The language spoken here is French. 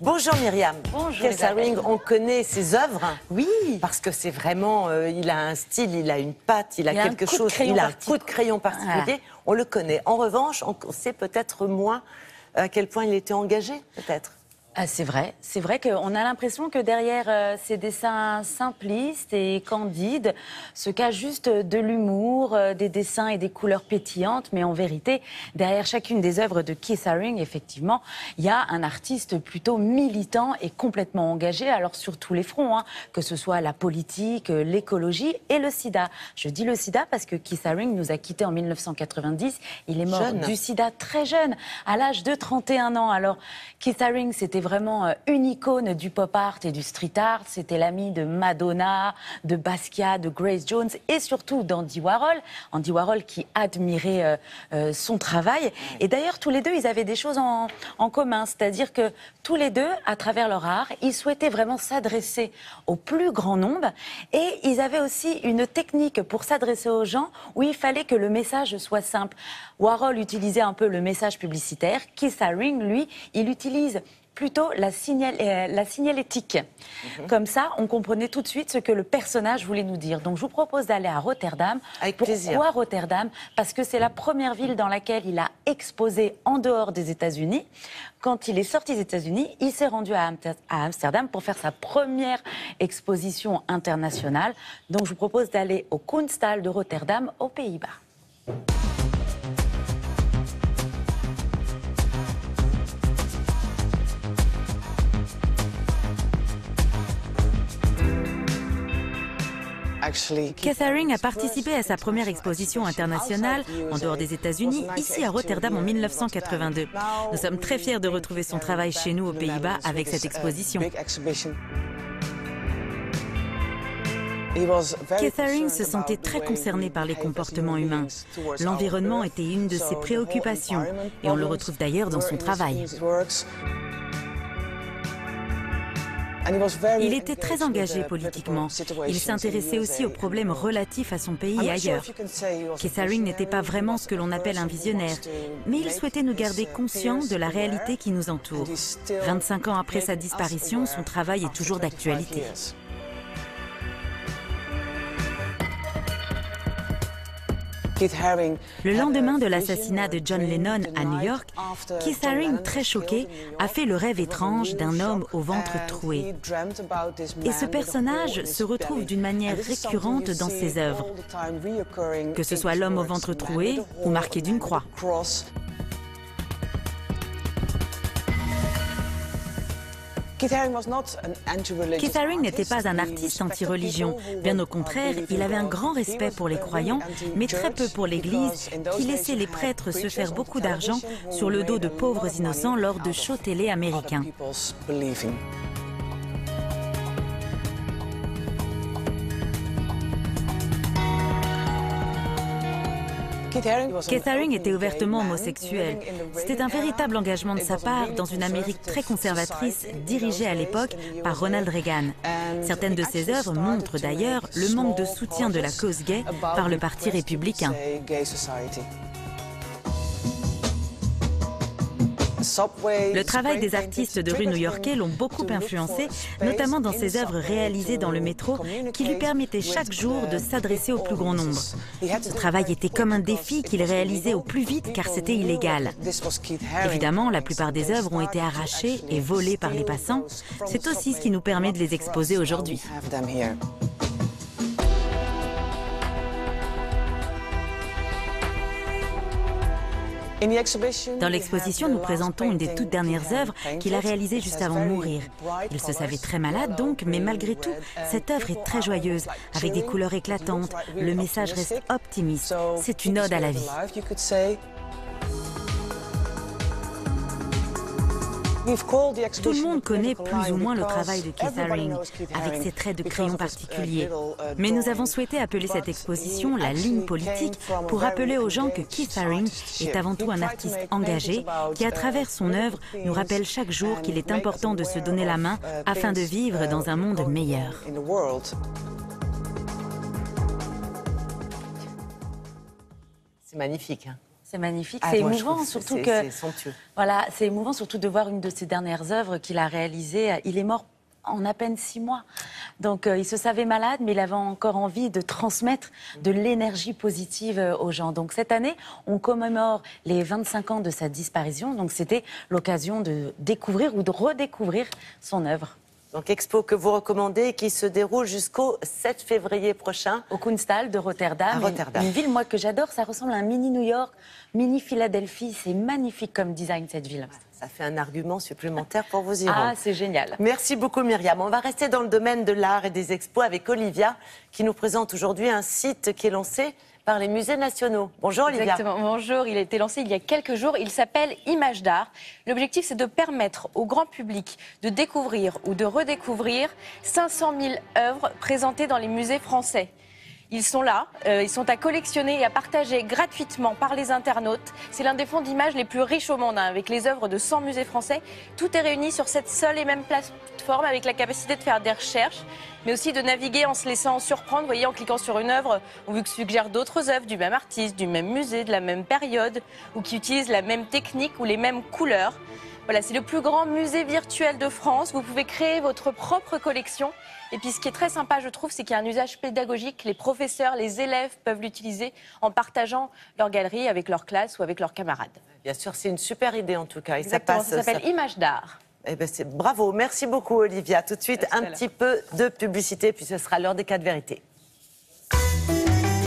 Bonjour Myriam. Bonjour. Keith Haring, on connaît ses œuvres. Oui. Parce que c'est vraiment, il a un style, il a une patte, il a quelque chose, il a un coup de crayon particulier. Voilà. On le connaît. En revanche, on sait peut-être moins à quel point il était engagé, peut-être. Ah, c'est vrai qu'on a l'impression que derrière ces dessins simplistes et candides se cache juste de l'humour, des dessins et des couleurs pétillantes, mais en vérité, derrière chacune des œuvres de Keith Haring, effectivement, il y a un artiste plutôt militant et complètement engagé, alors sur tous les fronts, hein, que ce soit la politique, l'écologie et le sida. Je dis le sida parce que Keith Haring nous a quittés en 1990, il est mort du sida très jeune, à l'âge de 31 ans. Alors, Keith Haring, c'était vraiment une icône du pop art et du street art. C'était l'ami de Madonna, de Basquiat, de Grace Jones et surtout d'Andy Warhol. Andy Warhol qui admirait son travail. Et d'ailleurs, tous les deux, ils avaient des choses en commun. C'est-à-dire que tous les deux, à travers leur art, ils souhaitaient vraiment s'adresser au plus grand nombre. Et ils avaient aussi une technique pour s'adresser aux gens où il fallait que le message soit simple. Warhol utilisait un peu le message publicitaire. Keith Haring, lui, il utilise plutôt la signalétique. Comme ça, on comprenait tout de suite ce que le personnage voulait nous dire. Donc, je vous propose d'aller à Rotterdam. Avec plaisir. Pourquoi Rotterdam? Parce que c'est la première ville dans laquelle il a exposé en dehors des États-Unis. Quand il est sorti des États-Unis, il s'est rendu à Amsterdam pour faire sa première exposition internationale. Donc, je vous propose d'aller au Kunsthal de Rotterdam, aux Pays-Bas. Keith Haring a participé à sa première exposition internationale en dehors des États-Unis, ici à Rotterdam en 1982. Nous sommes très fiers de retrouver son travail chez nous aux Pays-Bas avec cette exposition. Keith Haring se sentait très concerné par les comportements humains. L'environnement était une de ses préoccupations et on le retrouve d'ailleurs dans son travail. Il était très engagé politiquement. Il s'intéressait aussi aux problèmes relatifs à son pays et ailleurs. Keith Haring n'était pas vraiment ce que l'on appelle un visionnaire, mais il souhaitait nous garder conscients de la réalité qui nous entoure. 25 ans après sa disparition, son travail est toujours d'actualité. Le lendemain de l'assassinat de John Lennon à New York, Keith Haring, très choqué, a fait le rêve étrange d'un homme au ventre troué. Et ce personnage se retrouve d'une manière récurrente dans ses œuvres, que ce soit l'homme au ventre troué ou marqué d'une croix. Keith Haring n'était pas un artiste anti-religion. Bien au contraire, il avait un grand respect pour les croyants, mais très peu pour l'Église, qui laissait les prêtres se faire beaucoup d'argent sur le dos de pauvres innocents lors de shows télé américains. Keith Haring était ouvertement homosexuel. C'était un véritable engagement de sa part dans une Amérique très conservatrice dirigée à l'époque par Ronald Reagan. Certaines de ses œuvres montrent d'ailleurs le manque de soutien de la cause gay par le Parti républicain. Le travail des artistes de rue new-yorkais l'ont beaucoup influencé, notamment dans ses œuvres réalisées dans le métro, qui lui permettaient chaque jour de s'adresser au plus grand nombre. Ce travail était comme un défi qu'il réalisait au plus vite car c'était illégal. Évidemment, la plupart des œuvres ont été arrachées et volées par les passants. C'est aussi ce qui nous permet de les exposer aujourd'hui. Dans l'exposition, nous présentons une des toutes dernières œuvres qu'il a réalisées juste avant de mourir. Il se savait très malade donc, mais malgré tout, cette œuvre est très joyeuse, avec des couleurs éclatantes. Le message reste optimiste. C'est une ode à la vie. Tout le monde connaît plus ou moins le travail de Keith Haring, avec ses traits de crayon particuliers. Mais nous avons souhaité appeler cette exposition la ligne politique pour rappeler aux gens que Keith Haring est avant tout un artiste engagé qui, à travers son œuvre, nous rappelle chaque jour qu'il est important de se donner la main afin de vivre dans un monde meilleur. C'est magnifique, hein. C'est magnifique, c'est émouvant, surtout que c'est somptueux. Voilà, c'est émouvant surtout de voir une de ses dernières œuvres qu'il a réalisées. Il est mort en à peine 6 mois. Donc il se savait malade, mais il avait encore envie de transmettre de l'énergie positive aux gens. Donc cette année, on commémore les 25 ans de sa disparition. Donc c'était l'occasion de découvrir ou de redécouvrir son œuvre. Donc expo que vous recommandez et qui se déroule jusqu'au 7 février prochain. Au Kunsthal de Rotterdam. À Rotterdam. Une ville, moi, que j'adore. Ça ressemble à un mini New York, mini Philadelphie. C'est magnifique comme design, cette ville. Ça fait un argument supplémentaire pour vous y rendre. Ah, c'est génial. Merci beaucoup Myriam. On va rester dans le domaine de l'art et des expos avec Olivia qui nous présente aujourd'hui un site qui est lancé par les musées nationaux. Bonjour Olivia. Exactement, bonjour. Il a été lancé il y a quelques jours. Il s'appelle Images d'art. L'objectif, c'est de permettre au grand public de découvrir ou de redécouvrir 500 000 œuvres présentées dans les musées français. Ils sont là, ils sont à collectionner et à partager gratuitement par les internautes. C'est l'un des fonds d'images les plus riches au monde, avec les œuvres de 100 musées français. Tout est réuni sur cette seule et même plateforme avec la capacité de faire des recherches, mais aussi de naviguer en se laissant surprendre. Vous voyez, en cliquant sur une œuvre, on vous suggère d'autres œuvres du même artiste, du même musée, de la même période, ou qui utilisent la même technique ou les mêmes couleurs. Voilà, c'est le plus grand musée virtuel de France. Vous pouvez créer votre propre collection. Et puis ce qui est très sympa, je trouve, c'est qu'il y a un usage pédagogique. Les professeurs, les élèves peuvent l'utiliser en partageant leur galerie avec leur classe ou avec leurs camarades. Bien sûr, c'est une super idée en tout cas. Exactement, ça s'appelle Images d'art. Eh ben, bravo, merci beaucoup Olivia. Tout de suite, un petit peu de publicité, puis ce sera l'heure des cas de vérité.